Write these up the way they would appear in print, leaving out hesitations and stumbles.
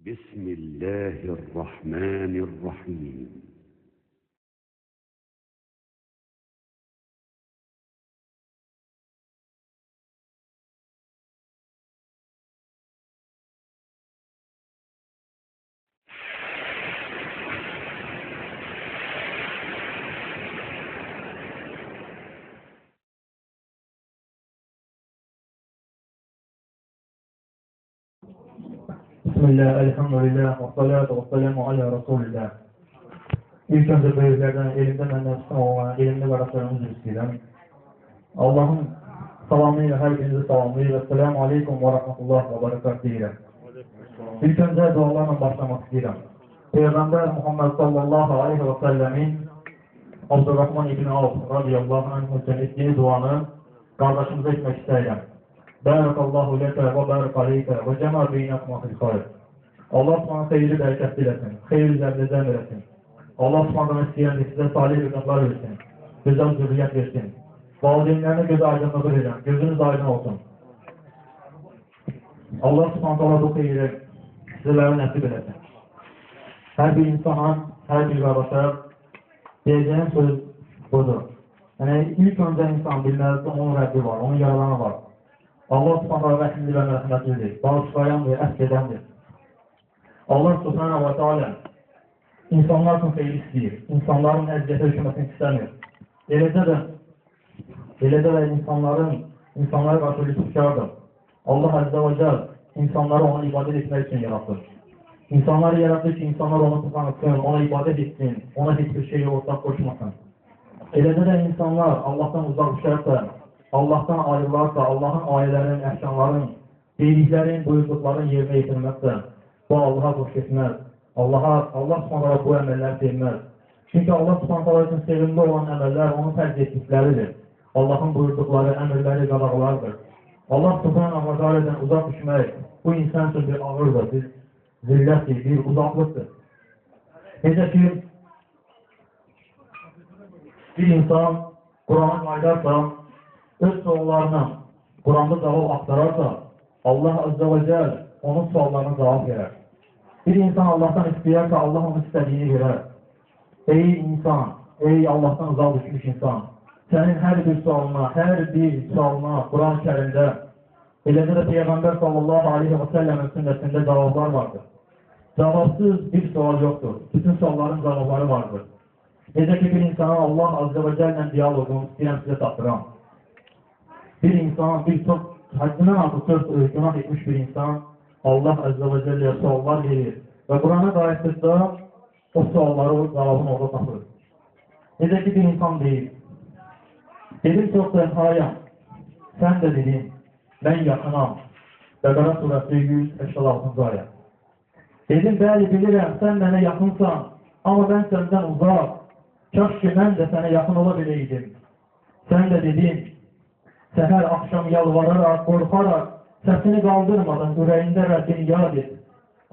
بسم الله الرحمن الرحيم. Bismillah, elhamdülillah, ve salatu ve selamu ala Resulillah. İlk önce böyüklerden elimde məndən çıxan olan elimli qardaşlarımızı istəyirəm. Allahın salamıyla hər birinizi salamlayır. Esselamu aleykum ve rahmetullah ve barakat deyirəm. İlk önce dualarla başlamak istəyirəm. Peygamber Muhammed sallallahu aleyhi ve sellemin Abdurrahman ibn Avf radiyallahu anh ettiği duanı kardeşimize etmek istəyirəm. Barakallahu leke ve barak aleyke ve cema beynekuma fil hayr. Allah subhanahu xeyri bərəkət diləsin, xeyr üzərində cəm eləsin. Allah subhanahu istəyəndə sizə salih evlatlar versin, gözəl zürriyyət versin. Valideynlərinə göz aydınlığı verin, gözünüz aydın olsun. Allah subhanahu bu xeyri sizlərə nəsib eləsin. Hər bir insana, hər bir qardaşa deyəcəyim söz budur. Yəni, ilk öncə insan bilməlidir, onun Rəbbi var, onun yaradanı var. Allah subhanahu rəhimli və mərhəmətlidir, bağışlayandır, əhd edəndir. Allah subhanahu wa ta'ala insanlar üçün xeyir istəyir, insanların əziyyətə düşməsini istəmir. Eləcə də insanlara qarşı lütufkardır. Allah əzzə və cəl insanları ona ibadət etmək üçün yaratır. İnsanları yaratır ki, insanlar onu tutanıqsın, ona ibadət etsin, ona heç bir şeyi ortaq qoşmasın. Eləcə də insanlar Allahdan uzaq düşərsə, Allahdan ayrılarsa, Allahın ayələrin, əhkamların, deyiklərin, buyurduqların yerinə yetirməzsə, bu Allaha xoş etməz. Allah subhanahu bu əməllər sevməz. Çünki Allah subhanahu üçün sevimli olan əməllər onun tərk etdikləridir. Allahın buyurduqları əməlləri qadağalardır. Allah subhanahu ta'alədən uzaq düşmək bu insan üçün bir ağırdır, bir zillətdir, bir uzaqlıqdır. Necə ki, bir insan Qur'ana qaydarsa, öz suallarına Qur'anda cavab axtararsa, Allah azze ve cəl onun suallarına cavab verər. Bir insan Allah'tan istəyərsə, Allah onun istədiyini verər. Ey insan, ey Allah'tan uzaq düşmüş insan, sənin hər bir sualına Qur'an-ı Kərimdə, eləcə də Peyğəmbər sallallahu aleyhi və səlləmin sünnəsində cavablar vardır. Cavabsız bir sual yoxdur. Bütün sualların cavabları vardır. Necə ki, bir insana Allah azze ve cəllə diyaloqunu istəyən sizə tapdıram. Bir insan, bir çox həddindən artıq günah etmiş bir insan, Allah Azze ve Celle'ye suallar verir ve Kur'an'a qayıtdıqda o sualları cavabını orada tapır. Necə ki, bir insan deyil. Dedim çox tənhayam, sən də dedin, mən yaxınam. Bəqara surəsi 186-cı ayət. Dedim, bəli bilirəm, sən mənə yaxınsan, amma mən səndən uzaq. Kaş ki, mən də sənə yaxın ola biləydim. Sən də dedin, səhər axşam yalvararaq, qorxaraq, səsini qaldırmadan ürəyində Rəbbini yad et.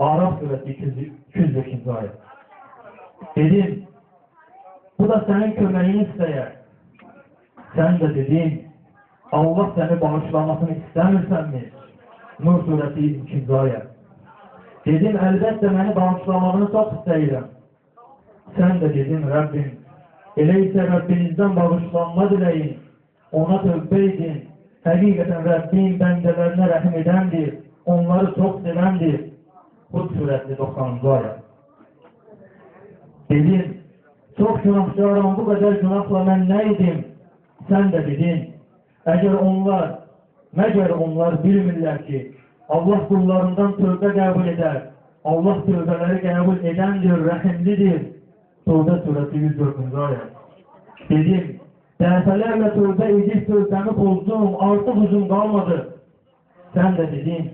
Araf surəsi 205-ci ayət. Dedim, bu da sənin köməyini istəyər. Sən də dedin, Allah səni bağışlamasını istəmirsənmi? Nur surəsi 2-ci ayət. Dedim, əlbəttə məni bağışlamağını çox istəyirəm. Sən də dedin, Rəbbim, elə isə Rəbbinizdən bağışlanma diləyin, ona tövbə edin. Həqiqətən Rəbbim bəndələrinə rəhim edəndir, onları çox sevəndir. Hud surəsi 90-cı ayət. Dedim, çox günahkaram, bu qədər günahla mən nə edim? Sən də dedin, məgər onlar bilmirlər ki, Allah qullarından tövbə qəbul edər. Allah tövbələri qəbul edəndir, rəhimlidir. Tövbə surəsi 104-cü ayət. Dedim, dəfələrlə tövbə edib tövbəmi pozdum, artıq uzun qalmadı. Sən də dedin,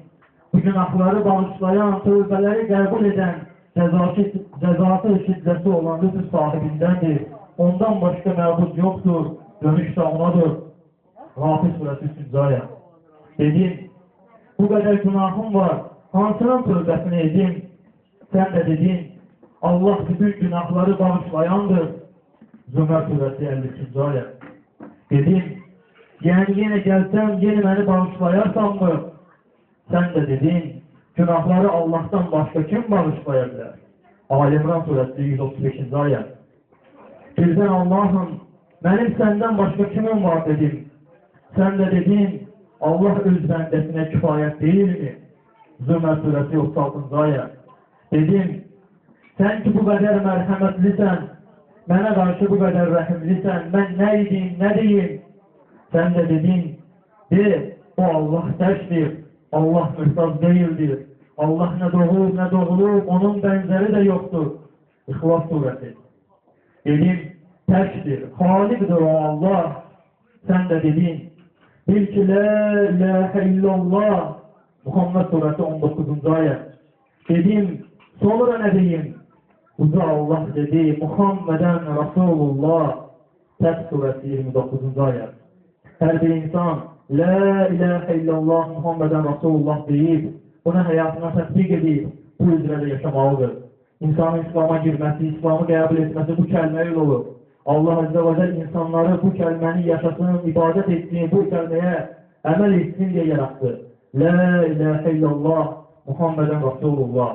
bu günahları bağışlayan, tövbələri qəbul edən, cəzası şiddəti olan lütuf sahibindəndir. Ondan başqa məbud yoxdur, dönüş də onadır. Gafir surəsi 3-cü ayət. Dedim, bu qədər günahım var, hansının tövbəsini edim? Sən də dedin, Allah bütün günahları bağışlayandır. Zümər surəsi 53-cü ayət. Dedim, yəni yenə gəlsəm, yenə məni bağışlayarsanmı? Sən də dedin, Günahları Allah'tan başqa kim bağışlaya bilər? Ali İmran surəsi 135-ci ayə. Birdən Allahım, mənim səndən başqa kimim var dedim. Sən də dedin, Allah öz bəndəsinə kifayət deyilmi? Zümər surəsi 36-cı ayə. Dedim, sən ki bu qədər mərhəmətlisən, mənə qarşı bu qədər rəhimlisən, mən nə idim, nə deyim? Sən də dedin, o Allah təkdir, Allah mühtac deyildir. Allah nə doğulur, onun bənzəri də yoxdur. İxlas surəsi. Dedim, təkdir, xaliqdir o Allah. Sən də dedin, bil ki, la ilahə illallah. Muhammed surəsi 19-cu ayə. Dedim, sonra nə deyim? Uca Allah dedi, Muhammedən Rasulullah. Təs surəsi 29-cu ayə. Hər bir insan, la ilahə illallah, Muhammedən Rasulullah deyib, buna həyatına tətbiq edib, bu üzrə də yaşamalıdır. İnsanın İslam'a girməsi, İslam'ı qəbul etməsi bu kəlmə ilə olur. Allah Azze ve Celle insanları bu kəlməni yaşasın, ibadət etsin, bu kəlməyə əməl etsin deyə yarattı. La ilahə illallah, Muhammedən Rasulullah.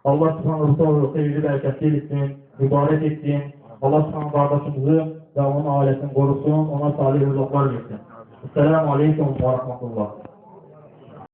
Allah subhanahu ta'ala xeyirli bərəkətli etsin, mübarək etsin. Allah subhanahu qardaşımızı və onun ailəsini qorusun, ona salih rızıqlar versin. Esselamu aleykum və rahmetullah.